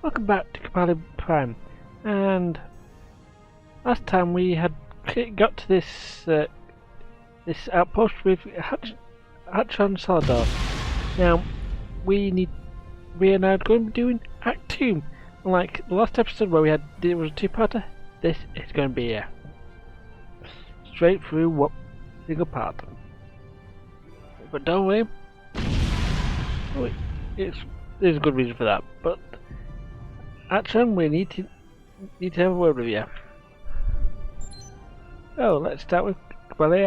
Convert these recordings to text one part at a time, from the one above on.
Welcome back to Kobali Prime. And last time we had got to this this outpost with Hatchon Saladar. Now we are now going to be doing Act 2. Unlike the last episode where it was a two-parter, this is going to be a straight through single part. But don't worry, there's a good reason for that. But actually, we need to have a word with you. Oh, let's start with Kobali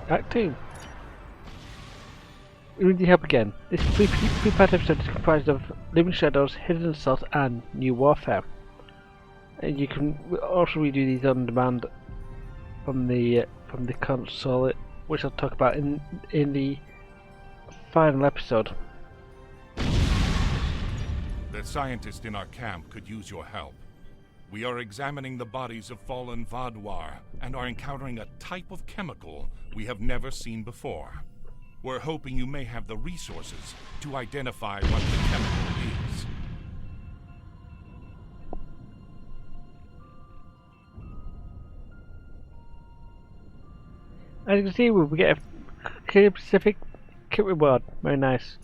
Act 2. We need your help again. This three-part episode is comprised of Living Shadows, Hidden Assault, and New Warfare. And you can also redo these on demand from the console, which I'll talk about in the final episode. The scientist in our camp could use your help. We are examining the bodies of fallen Vaadwaur and are encountering a type of chemical we have never seen before. We're hoping you may have the resources to identify what the chemical is. As you can see, we get a clear specific kit reward. Very nice.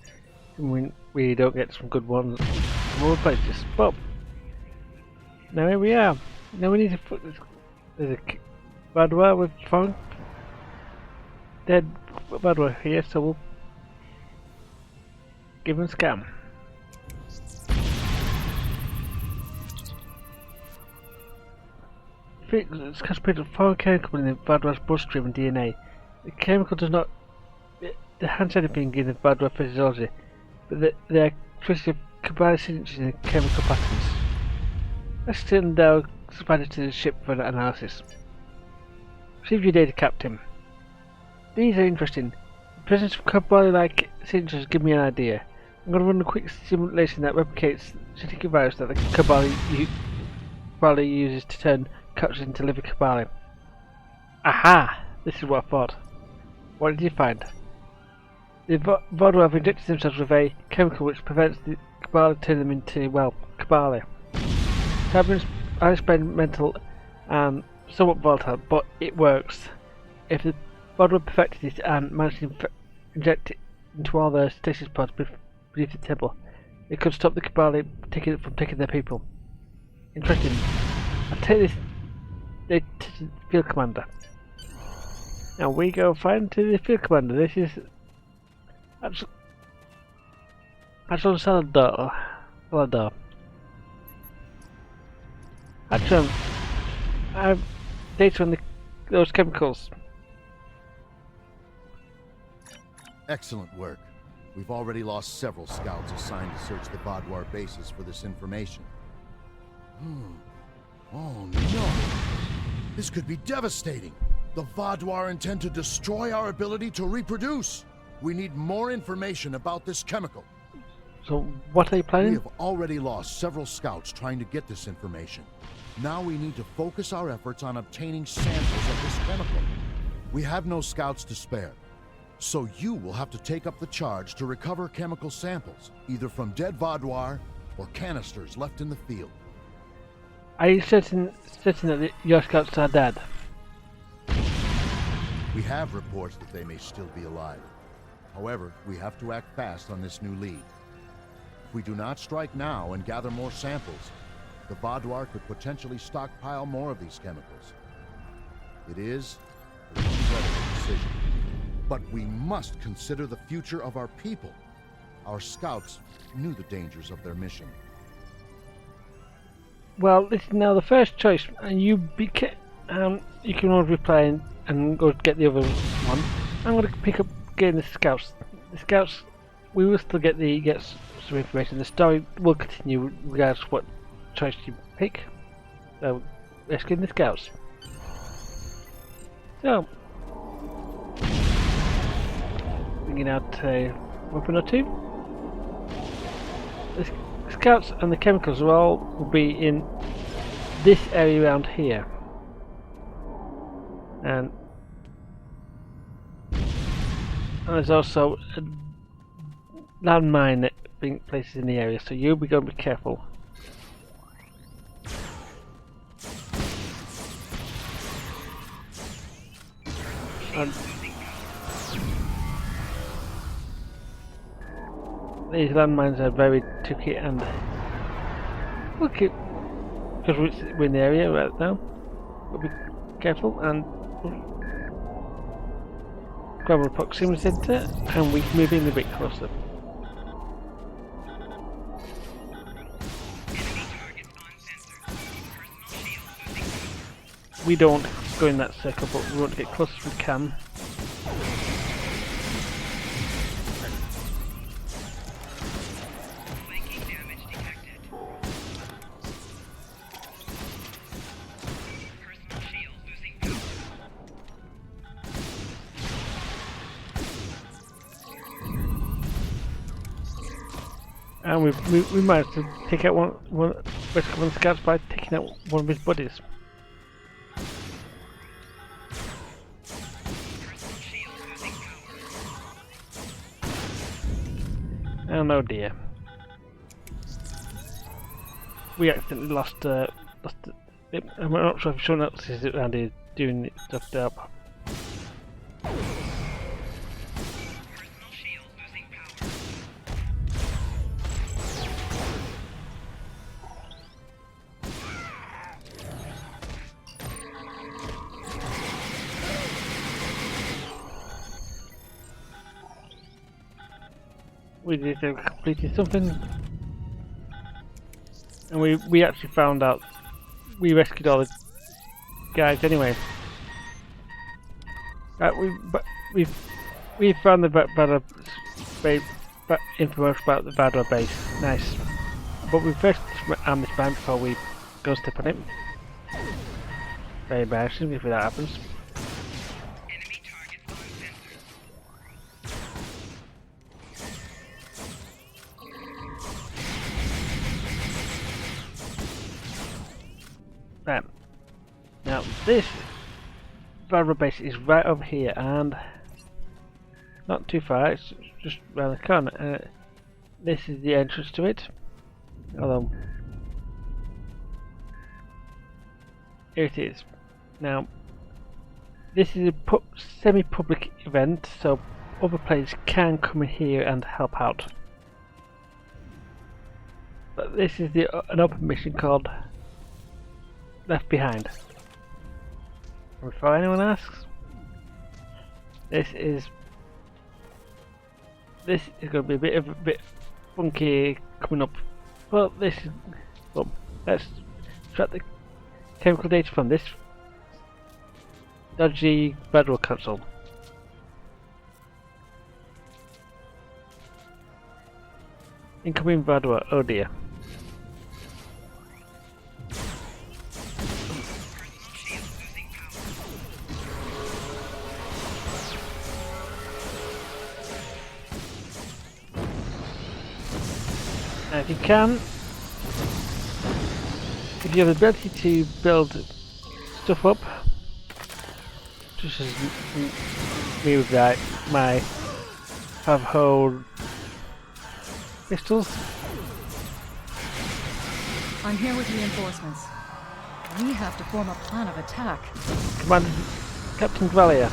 We don't get some good ones from other places. But now here we are. Now we need to put this. There's a Vaadwaur with found dead Vaadwaur here, so we'll give him a scan. It's concentrated on foreign chemical in the Vaadwaur's bloodstream and DNA. The chemical does not enhance anything in the Vaadwaur physiology, but there are traces of Kobali signatures in the chemical patterns. Let's send our spider to the ship for analysis. Receive your data, Captain. These are interesting. The presence of Kobali-like signatures give me an idea. I'm going to run a quick simulation that replicates the genetic virus that the Kobali uses to turn capsules into living Kobali. Aha! This is what I thought. What did you find? The Vaadwaur have injected themselves with a chemical which prevents the Kobali turning them into, well, Kobali. Carbon is experimental and somewhat volatile, but it works. If the Vaadwaur perfected it and managed to inject it into all their stasis pods beneath the table, it could stop the Kobali from taking their people. Interesting. I'll take this to the field commander. Now we go find to the field commander. This is Hatchon Saladar. Hatchon, I have data on those chemicals. Excellent work. We've already lost several scouts assigned to search the Vaadwaur bases for this information. Oh no! This could be devastating! The Vaadwaur intend to destroy our ability to reproduce! We need more information about this chemical. So, what are you planning? We have already lost several scouts trying to get this information. Now we need to focus our efforts on obtaining samples of this chemical. We have no scouts to spare. So you will have to take up the charge to recover chemical samples, either from dead Vaadwaur or canisters left in the field. Are you certain that your scouts are dead? We have reports that they may still be alive. However, we have to act fast on this new lead. If we do not strike now and gather more samples, the Vaadwaur could potentially stockpile more of these chemicals. It is a regrettable decision. But we must consider the future of our people. Our scouts knew the dangers of their mission. Well, this is now the first choice, and you can always reply and go get the other one. I'm going to pick up getting the scouts. The scouts, we will still get some information. The story will continue regardless of what choice you pick. So, let's get the scouts. So, bringing out a weapon or two. The scouts and the chemicals will be in this area around here. And there's also a landmine that being places in the area, so you'll be going to be careful. And these landmines are very tricky and we'll keep, because we're in the area right now, we'll be careful and grab a proximity center and we can move in a bit closer. We don't go in that circle, but we want to get close as we can. And we managed to take out one scouts by taking out one of his buddies. And oh dear, we accidentally lost it. I'm not sure if someone else is around here doing stuff up. We did completed something, and we actually found out we rescued all the guys anyway. We found the Vador information about the Vador base. Nice, but we first arm this man before we go step on it. Very embarrassing if that happens. Right. Now this Vador base is right over here and not too far, it's just around the corner. This is the entrance to it. Although here it is. Now this is a semi-public event, so other players can come in here and help out. But this is an open mission called Left Behind. And before anyone asks, this is going to be a bit funky coming up. Well, let's extract the chemical data from this dodgy Vador console. Incoming Vador. Oh dear. Now if you can, if you have the ability to build stuff up, just as me with that, my have-hold pistols. I'm here with reinforcements. We have to form a plan of attack. Commander Captain Dvalia.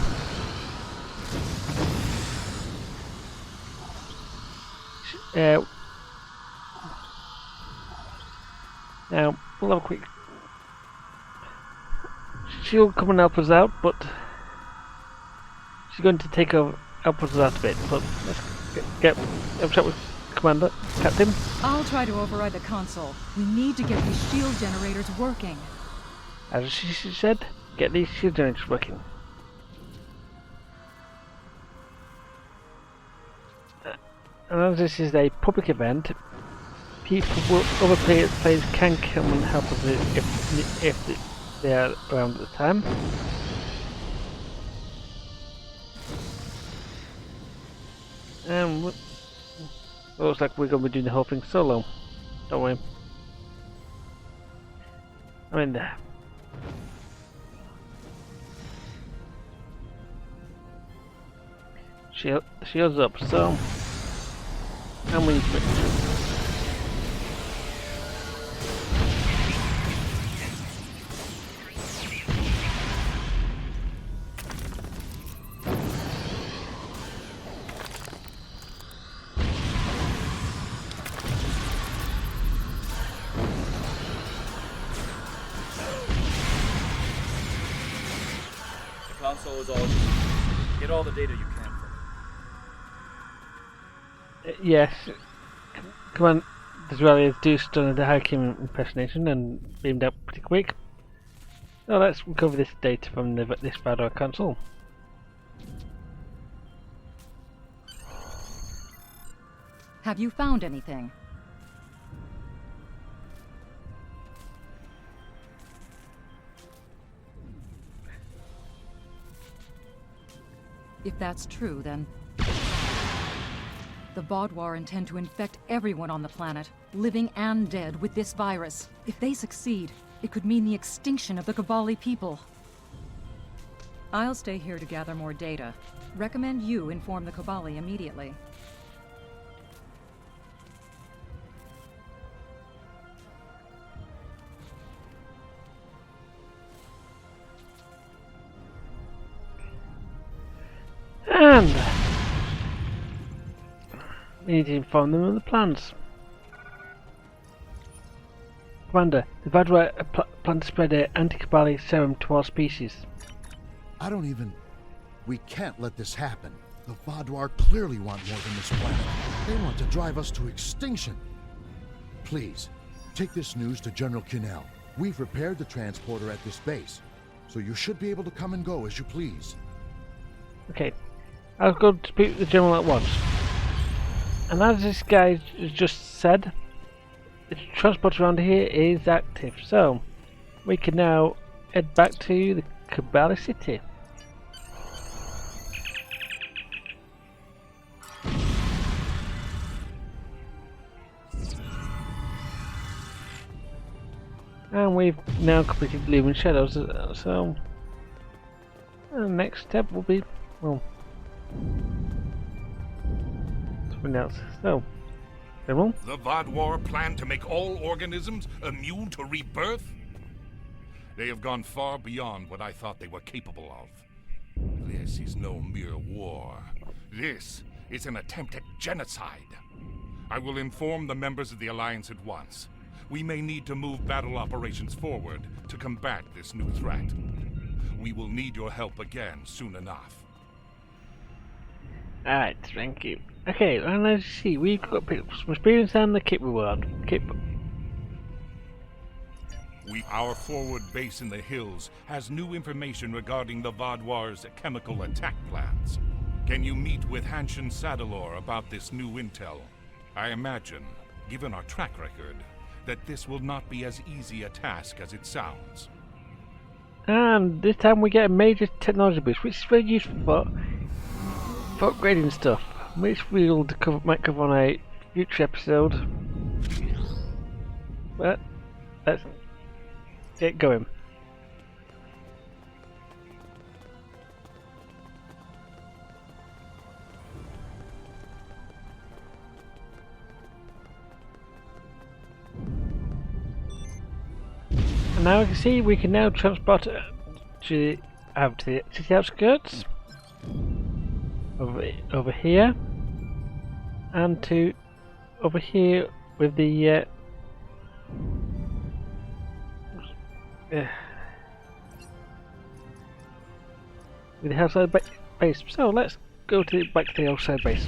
Now, we'll have a quick... She'll come and help us out, but... She's going to take over, help us out a bit, but let's have a chat with Commander, Captain. I'll try to override the console. We need to get these shield generators working. As she said, get these shield generators working. And as this is a public event, other players can come and help us if they are around at the time. And looks like we're going to be doing the whole thing solo, don't we? I'm in there. Shield's up, so... And we switch. so is all of you. Get all the data you can from it. Yes. Come on, as well as do stun the Hakim impersonation and beamed up pretty quick. Now let's recover this data from this Vador console. Have you found anything? If that's true, then the Vaudouar intend to infect everyone on the planet, living and dead, with this virus. If they succeed, it could mean the extinction of the Kobali people. I'll stay here to gather more data. Recommend you inform the Kobali immediately. And we need to inform them of the plans. Commander, the Vaudouar plan to spread an anti-Kobali serum to all species. We can't let this happen. The Vaudouar clearly want more than this planet. They want to drive us to extinction. Please, take this news to General Kinnell. We've repaired the transporter at this base, so you should be able to come and go as you please. Okay, I'll go to speak with the General at once. And as this guy has just said, the transport around here is active, so we can now head back to the Kobali City. And we've now completed Lumen Shadows, so the next step will be, well, something else. So, General? The Vaudouar plan to make all organisms immune to rebirth? They have gone far beyond what I thought they were capable of. This is no mere war. This is an attempt at genocide. I will inform the members of the Alliance at once. We may need to move battle operations forward to combat this new threat. We will need your help again soon enough. Alright, thank you. Okay, and let's see, we've got some experience and the kit reward. Our forward base in the hills has new information regarding the Vaudouar's chemical attack plans. Can you meet with Hanshin Sadalor about this new intel? I imagine, given our track record, that this will not be as easy a task as it sounds. And this time we get a major technology boost, which is very useful for upgrading stuff, which we'll might cover on a future episode. But let's get going. And now we can see we can now transport to the city outskirts over here, and to over here with the with the outside base. So let's go back to the outside base.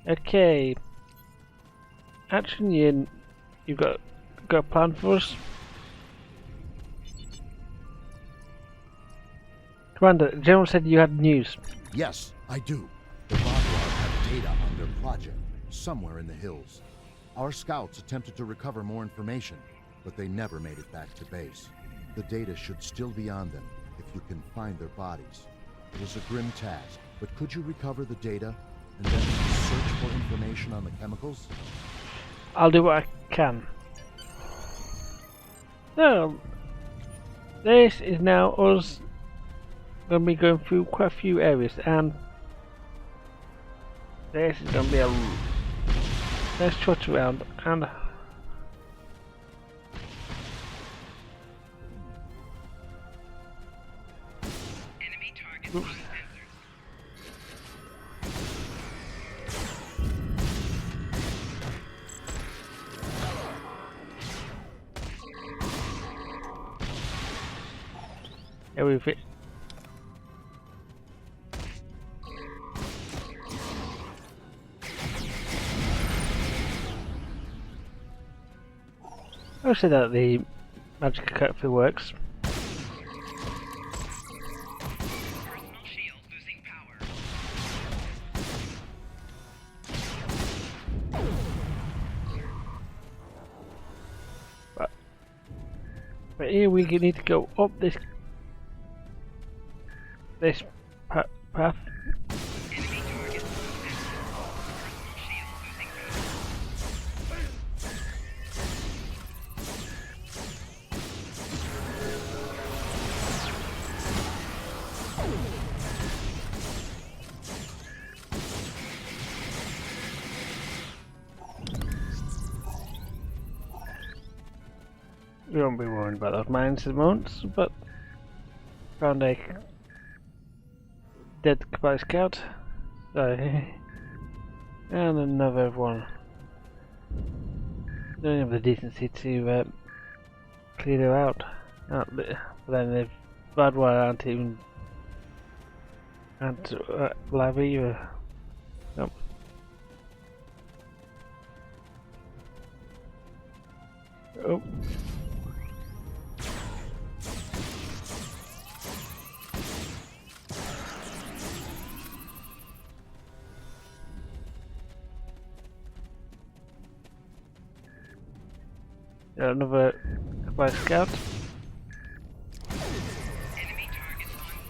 Okay, Action Yin, you've got a plan for us? Commander, the General said you had news. Yes, I do. The Vaudouar have data on their project, somewhere in the hills. Our scouts attempted to recover more information, but they never made it back to base. The data should still be on them, if you can find their bodies. It is a grim task, but could you recover the data, and then search for information on the chemicals? I'll do what I can. So, this is now us going to be going through quite a few areas, and this is going to be a let's trot around and enemy target. Yeah, we've it. I would say that the magic effect works. Personal shield losing power. But here we need to go up this path. Enemy target active. Personal shield losing power. We won't be worrying about those mines at the moment, but found a dead Kobali scout. So, and another one. Don't have the decency to clear her out. But then the Vadwar aren't even alive either. Nope. Oh. Another Kobali scout. Enemy target on them.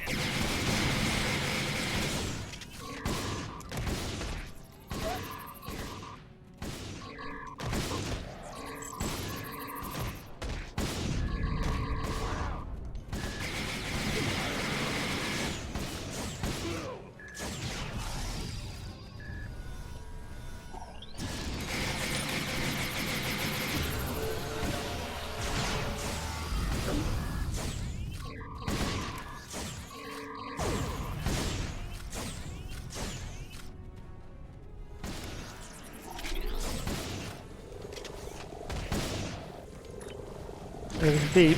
There's the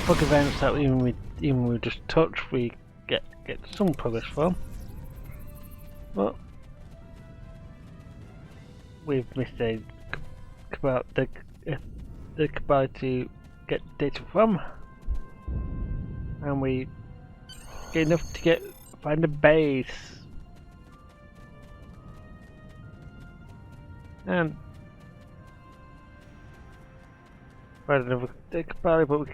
bug events that even we just touch, we get some progress from. But we've missed the Kobali to get data from, and we get enough to find a base. And find another Kobali, but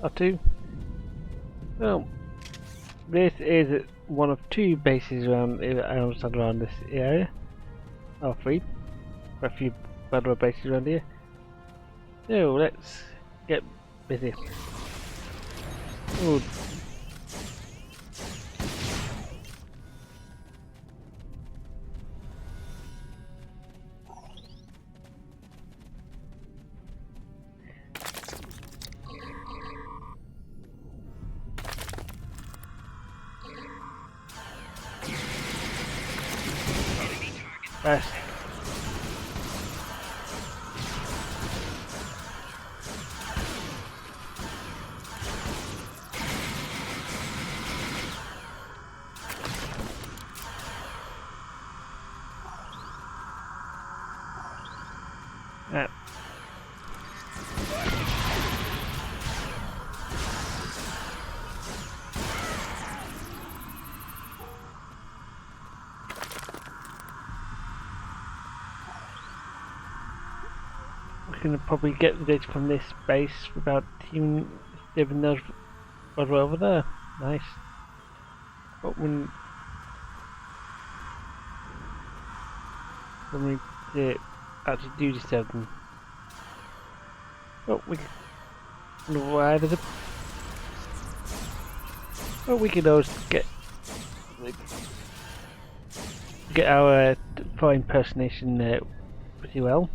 or two. So this is one of two bases around, I understand, around this area. Or three. A few battle bases around here. So let's get busy. Ooh. Best. Yeah. We can probably get the data from this base without even those what over there. Nice. But when we actually do disturb them. But we why does it? Well, we can always get our fine impersonation pretty well.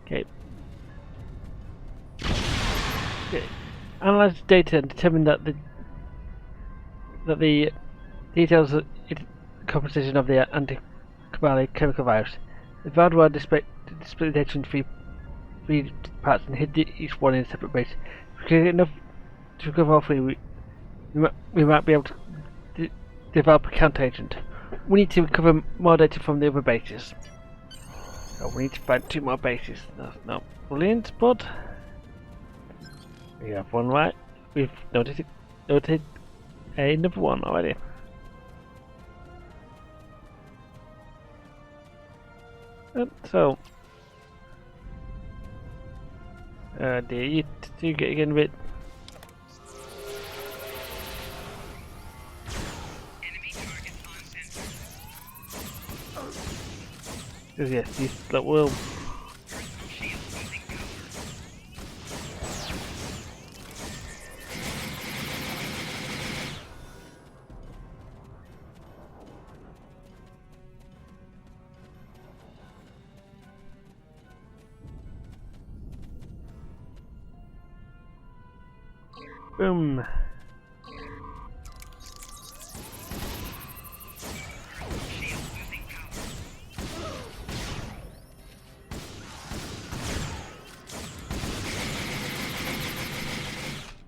Okay. Analyze the data and determine that the details of the composition of the anti-Kobali chemical virus. The Vadwar display the data in three 3 parts and hid each one in a separate base. If we can get enough to recover all 3, we might be able to develop a counter agent. We need to recover more data from the other bases. So we need to find 2 more bases. That's not brilliant, but we have one right. We've noted another one already. And so, dear, you two getting a bit. Enemy targets on sensor. Because yes, these that will. Personal shield losing power. Boom. Shield losing power.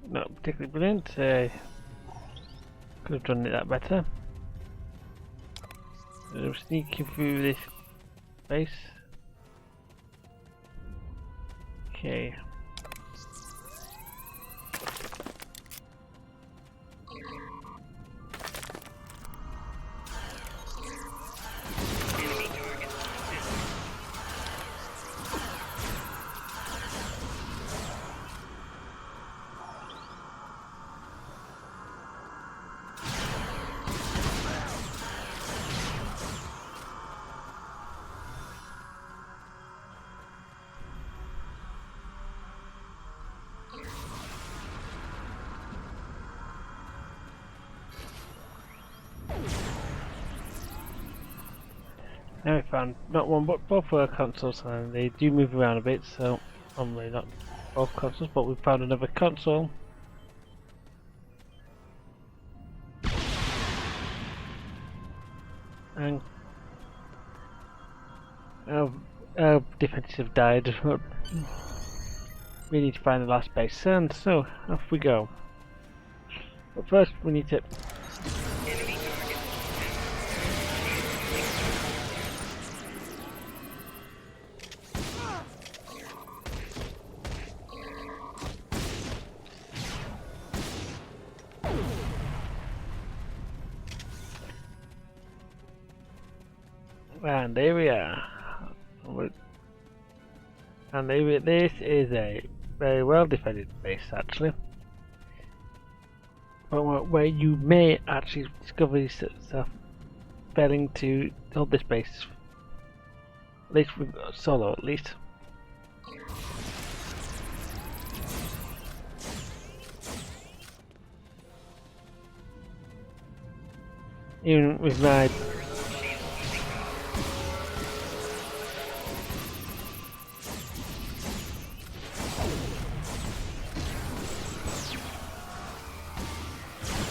Not particularly brilliant. Could have done it that better. Sneaking through this base. Okay. Enemy targets on sensor. Now we found not one but both our consoles, and they do move around a bit, so normally not both consoles, but we found another console. And our defenses have died. We need to find the last base, and so off we go. But first we need to. Enemy targets on sensor. And there we are. And there we, this is a very well defended base actually. But where you may actually discover yourself failing to hold this base. At least with solo at least. Even with my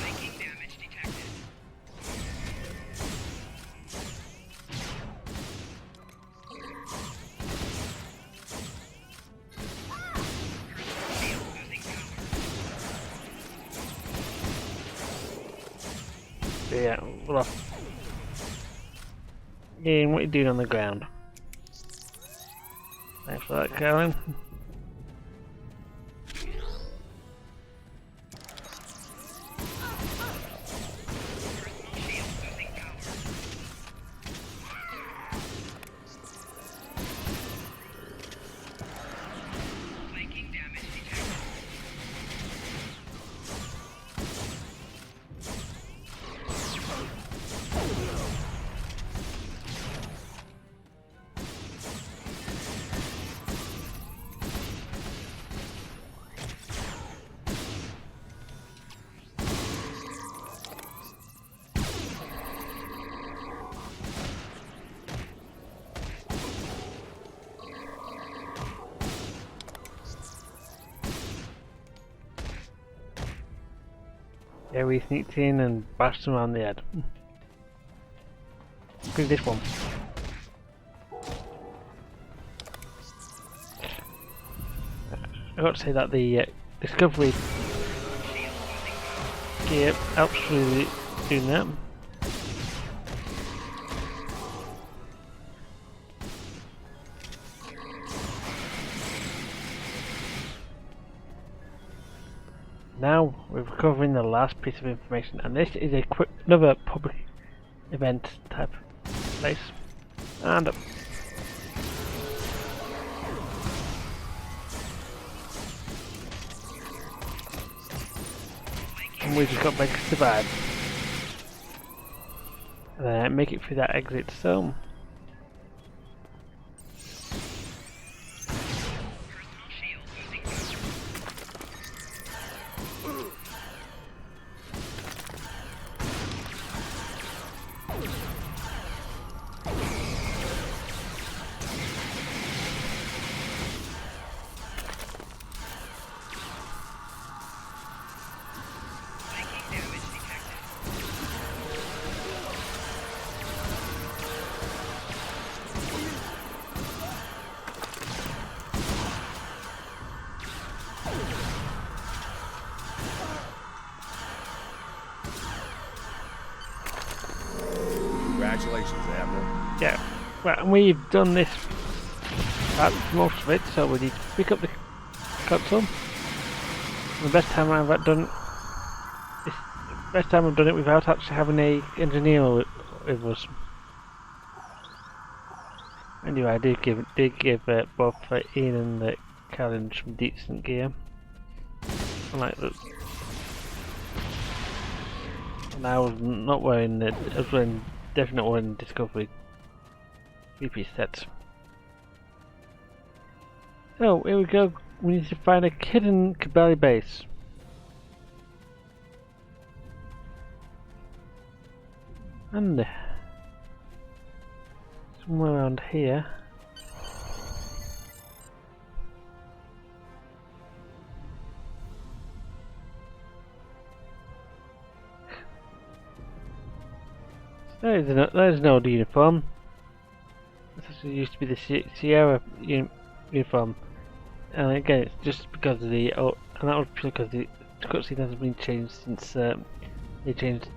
Taking damage detected. Personal shield losing power. yeah, well, Ian, what are you doing on the ground? Thanks for that, Karen. Personal shield losing power. Taking damage detected. Yeah, we sneaked in and bashed him around the head. Bring this one. I got to say that the discovery gear helps with doing that. Now we're recovering the last piece of information, and this is another public event type place. And we just got to survive. Make it through that exit, so Personal shield losing power. Flanking damage detected. Congratulations, Abner. yeah. Well, and we've done this, most of it, so we need to pick up the console. The best time I've done it's the best time I've done it without actually having a engineer with us. Anyway, I did give both Ian and Callan some decent gear. Like that. And I was not wearing I was definitely not wearing Discovery 3-piece sets. So here we go. We need to find a hidden Kobali base. And somewhere around here. There's no uniform. This actually used to be the Sierra uniform, and again it's just because of the and that was because the cutscene hasn't been changed since they changed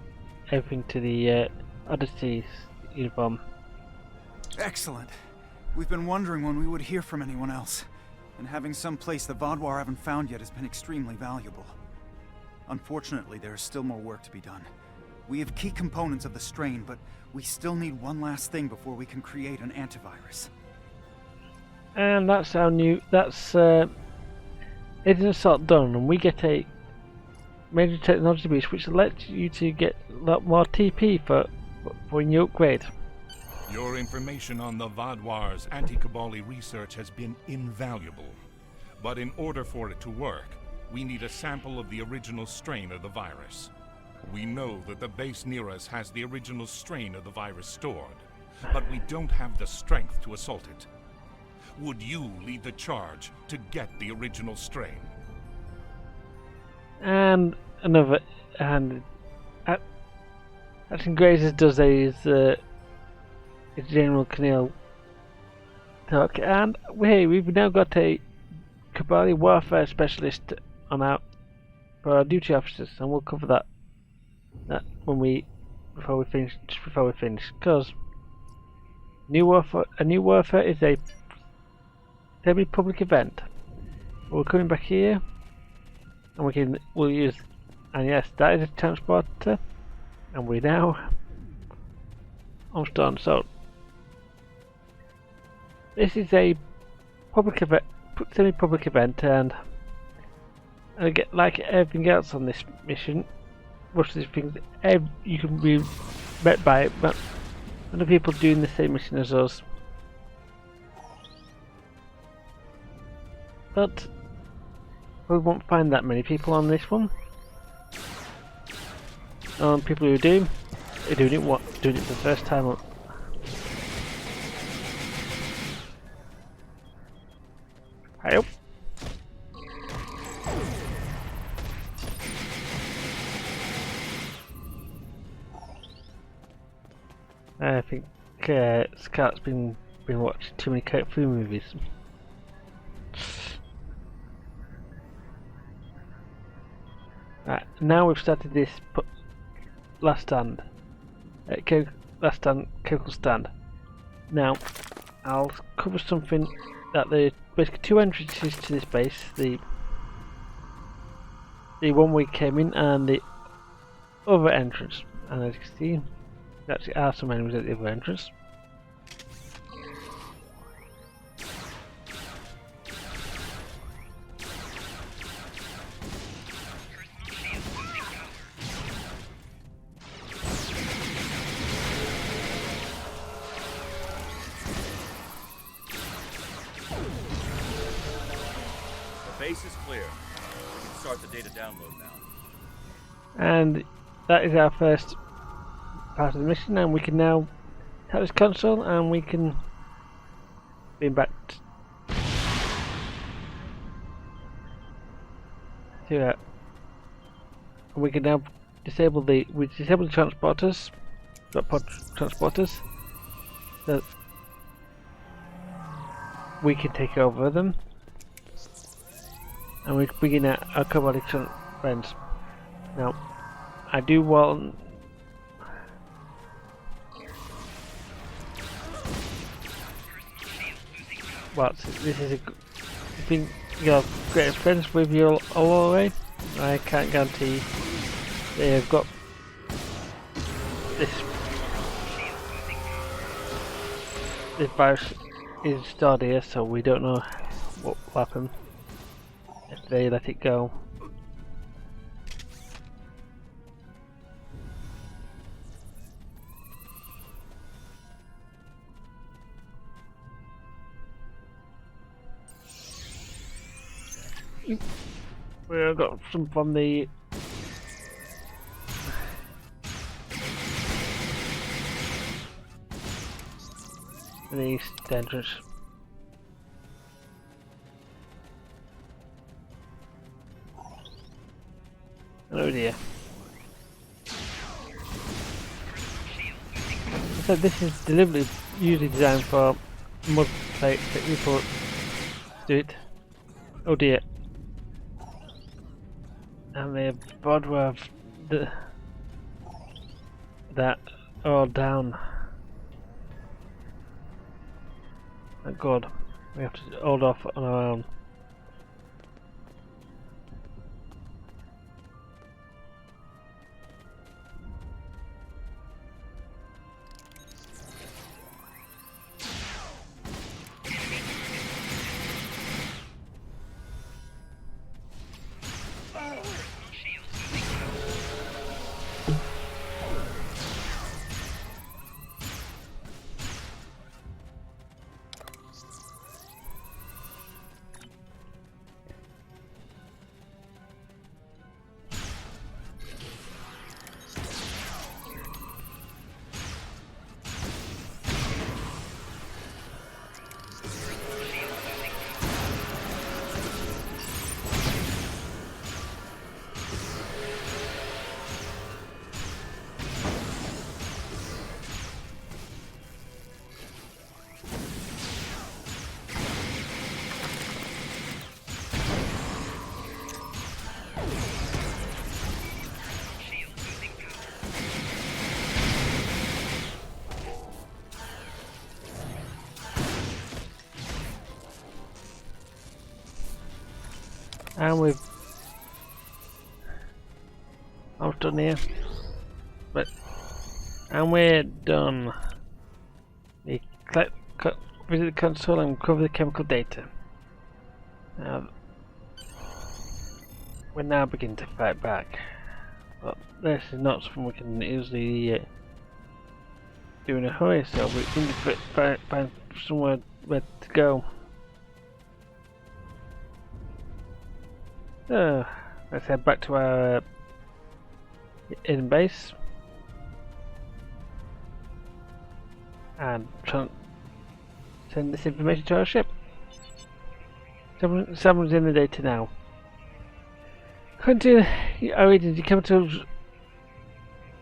everything to the Odyssey's uniform. Excellent. We've been wondering when we would hear from anyone else, and having some place the Vaadwaur haven't found yet has been extremely valuable. Unfortunately, there is still more work to be done. We have key components of the strain, but we still need one last thing before we can create an antivirus. And that's our new. That's Agent Assault done, and we get a major technology boost, which lets you to get a lot more TP for when you upgrade. Your information on the Vaadwaur's anti-Kobali research has been invaluable. But in order for it to work, we need a sample of the original strain of the virus. We know that the base near us has the original strain of the virus stored, but we don't have the strength to assault it. Would you lead the charge to get the original strain? And another, and Action Grazers does a General Canal talk, and we've now got a Kobali warfare specialist on for our duty officers, and we'll cover that before we finish, because a new warfare is a semi-public event. We're coming back here, and we'll use, and yes, that is a transporter, and we now almost done. So this is a public event, semi-public event, and get like everything else on this mission. Most of these things, you can be met by but other people doing the same mission as us. But we won't find that many people on this one. People who do, are doing it for the first time. Hi up. I think Scout's been watching too many Kung Fu movies. Right, now we've started this last stand. Last stand, chemical stand. Now, I'll cover something that there's basically two entrances to this base. The one we came in and the other entrance. And as you can see, there actually are some enemies at the other entrance. The base is clear. We can start the data download now. And that is our first part of the mission, and we can now have this console and we can be back to that. And we can now disable the transporters, transporters, so we can take over them, and we can begin our Kobali friends. Now, I do want this is I think you're great friends with you all the way. I can't guarantee they've got this virus is stored here, so we don't know what will happen if they let it go. We've got some from the east entrance. Oh dear. So this is deliberately usually designed for mud plates that people do it. Oh dear. And the bottom of that all down. Thank God, we have to hold off on our own. And we've almost done here, and we're done. We visit the console and cover the chemical data. Now, we now begin to fight back. But this is not something we can easily do in a hurry, so we need to find somewhere where to go. Let's head back to our in base and send this information to our ship. Someone's in the data now. Continue our agency chemicals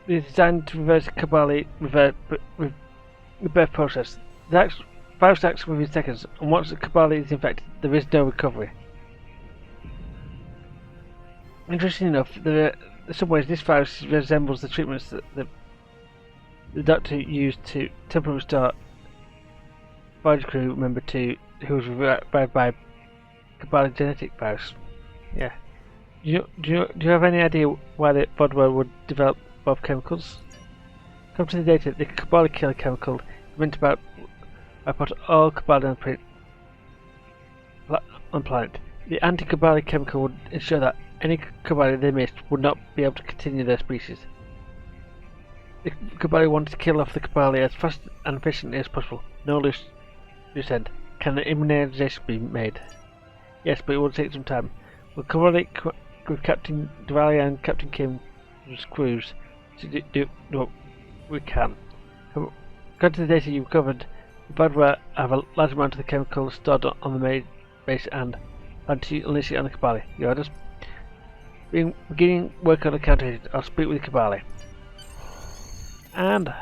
is designed to reverse the Kobali rebirth process. The virus acts within seconds, and once the Kobali is infected, there is no recovery. Interesting enough, in some ways this virus resembles the treatments that the doctor used to temporarily restore Voyager crew member 2 who was revived by Kobali genetic virus. Yeah. Do you have any idea why the Vodwar would develop both chemicals? Come to the data, the Kobali killer chemical meant to wipe out all Kobali on the planet. The anti-Kobali chemical would ensure that any Kobali they missed would not be able to continue their species. The Kobali wanted to kill off the Kobali as fast and efficiently as possible. No loose end. Can the immunization be made? Yes, but it will take some time. We'll coordinate with Captain Diwali and Captain Kim's crews to do what we can. According to the data you've covered, the Badwa have a large amount of the chemical stored on the main base and plan to unleash it on the Kobali. The orders? Beginning work on the counter-agent. I'll speak with the Kobali. And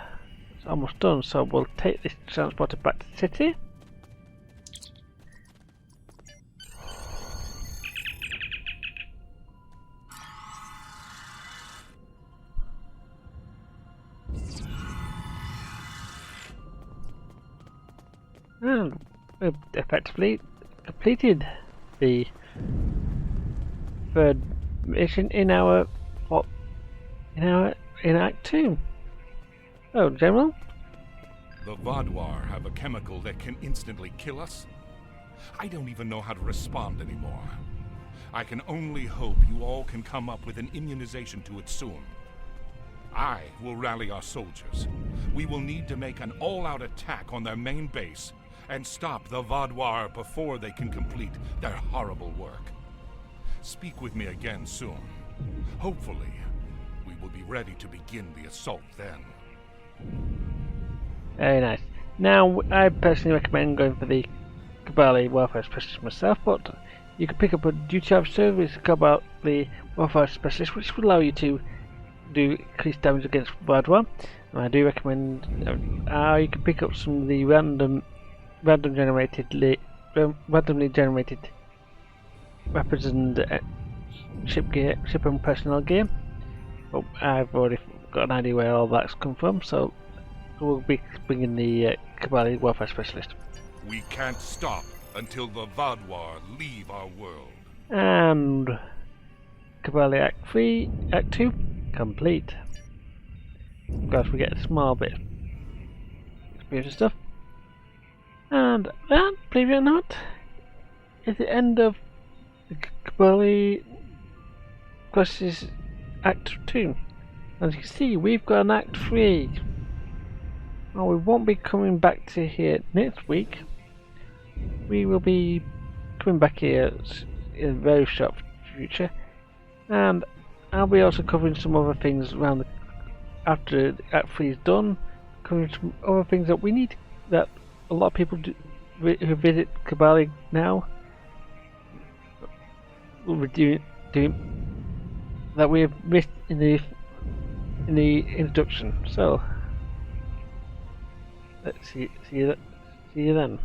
it's almost done, so we'll take this transporter back to the city. And we've effectively completed the third mission in our in Act 2. Oh, General? The Vodwar have a chemical that can instantly kill us? I don't even know how to respond anymore. I can only hope you all can come up with an immunization to it soon. I will rally our soldiers. We will need to make an all-out attack on their main base and stop the Vodwar before they can complete their horrible work. Speak with me again soon. Hopefully, we will be ready to begin the assault then. Very nice. Now, I personally recommend going for the Kobali Welfare Specialist myself, but you can pick up a duty officer with Kobali Welfare Specialist, which will allow you to do increased damage against Vodwar. And I do recommend you can pick up some of the randomly generated weapons and ship and personnel gear. But I've already got an idea where all that's come from, so we'll be bringing the Kobali Welfare Specialist. We can't stop until the Vodwar leave our world. And Kobali Act 2 complete. Of course, we get a small bit of experience and stuff. And that, believe it or not, is the end of the Kobali Crisis Act 2. As you can see, we've got an Act 3. Well, we won't be coming back to here next week. We will be coming back here in a very short future. And I'll be also covering some other things around after Act 3 is done. Covering some other things that we need, that a lot of people who visit Kobali now will be doing that we have missed in the introduction. So let's see you then.